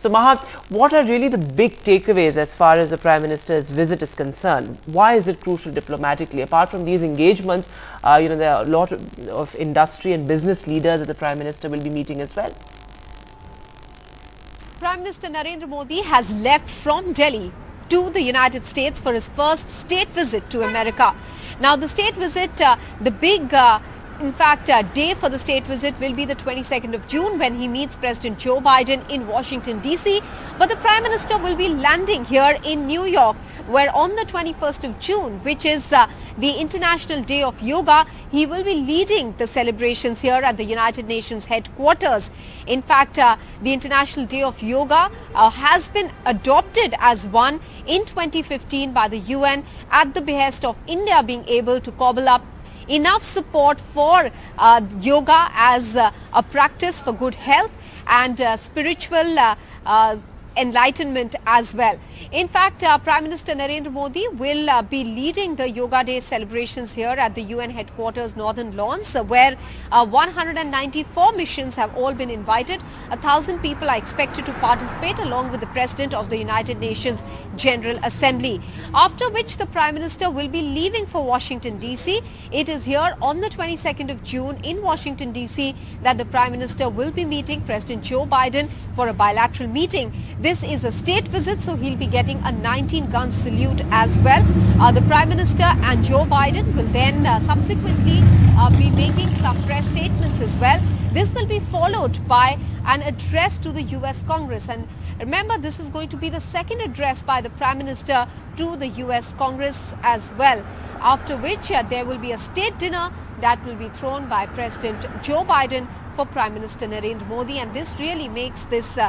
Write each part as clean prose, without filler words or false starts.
So Maha, what are really the big takeaways as far as the Prime Minister's visit is concerned? Why is it crucial diplomatically? Apart from these engagements, there are a lot of industry and business leaders that the Prime Minister will be meeting as well. Prime Minister Narendra Modi has left from Delhi to the United States for his first state visit to America. Now, the state visit, the big day for the state visit will be the 22nd of June when he meets President Joe Biden in Washington, D.C. But the Prime Minister will be landing here in New York, where on the 21st of June, which is the International Day of Yoga, he will be leading the celebrations here at the United Nations headquarters. In fact, the International Day of Yoga has been adopted as one in 2015 by the UN at the behest of India being able to cobble up enough support for yoga as a practice for good health and spiritual enlightenment as well. In fact, Prime Minister Narendra Modi will be leading the Yoga Day celebrations here at the UN headquarters Northern Lawns, where 194 missions have all been invited. 1,000 people are expected to participate along with the President of the United Nations General Assembly. After which the Prime Minister will be leaving for Washington, D.C. It is here on the 22nd of June in Washington, D.C. that the Prime Minister will be meeting President Joe Biden for a bilateral meeting. This is a state visit, so he'll be getting a 19-gun salute as well. The Prime Minister and Joe Biden will then subsequently be making some press statements as well. This will be followed by an address to the U.S. Congress. And remember, this is going to be the second address by the Prime Minister to the U.S. Congress as well. After which there will be a state dinner that will be thrown by President Joe Biden for Prime Minister Narendra Modi. And this really makes this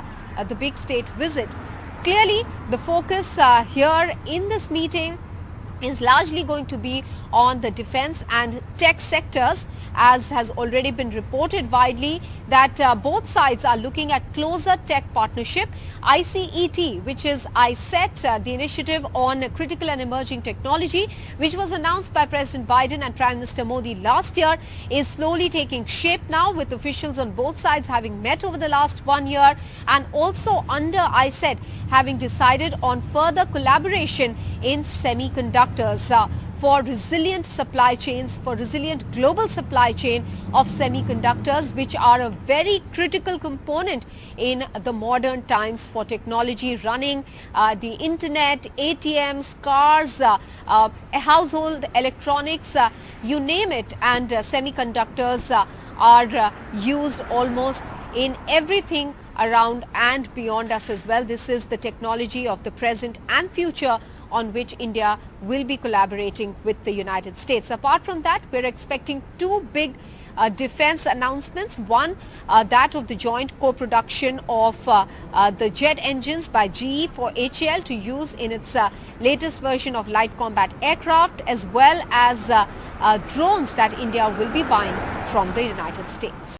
the big state visit. Clearly, the focus here in this meeting is largely going to be on the defense and tech sectors, as has already been reported widely that both sides are looking at closer tech partnership. ICET, which is ISET, the initiative on critical and emerging technology, which was announced by President Biden and Prime Minister Modi last year, is slowly taking shape now, with officials on both sides having met over the last 1 year, and also under ISET having decided on further collaboration in semiconductors for resilient supply chains, for resilient global supply chain of semiconductors, which are a very critical component in the modern times for technology running the internet, ATMs, cars, household electronics, you name it, and semiconductors are used almost in everything around and beyond us as well. This is the technology of the present and future on which India will be collaborating with the United States. Apart from that, we're expecting two big defense announcements. One, that of the joint co-production of the jet engines by GE for HAL to use in its latest version of light combat aircraft, as well as drones that India will be buying from the United States.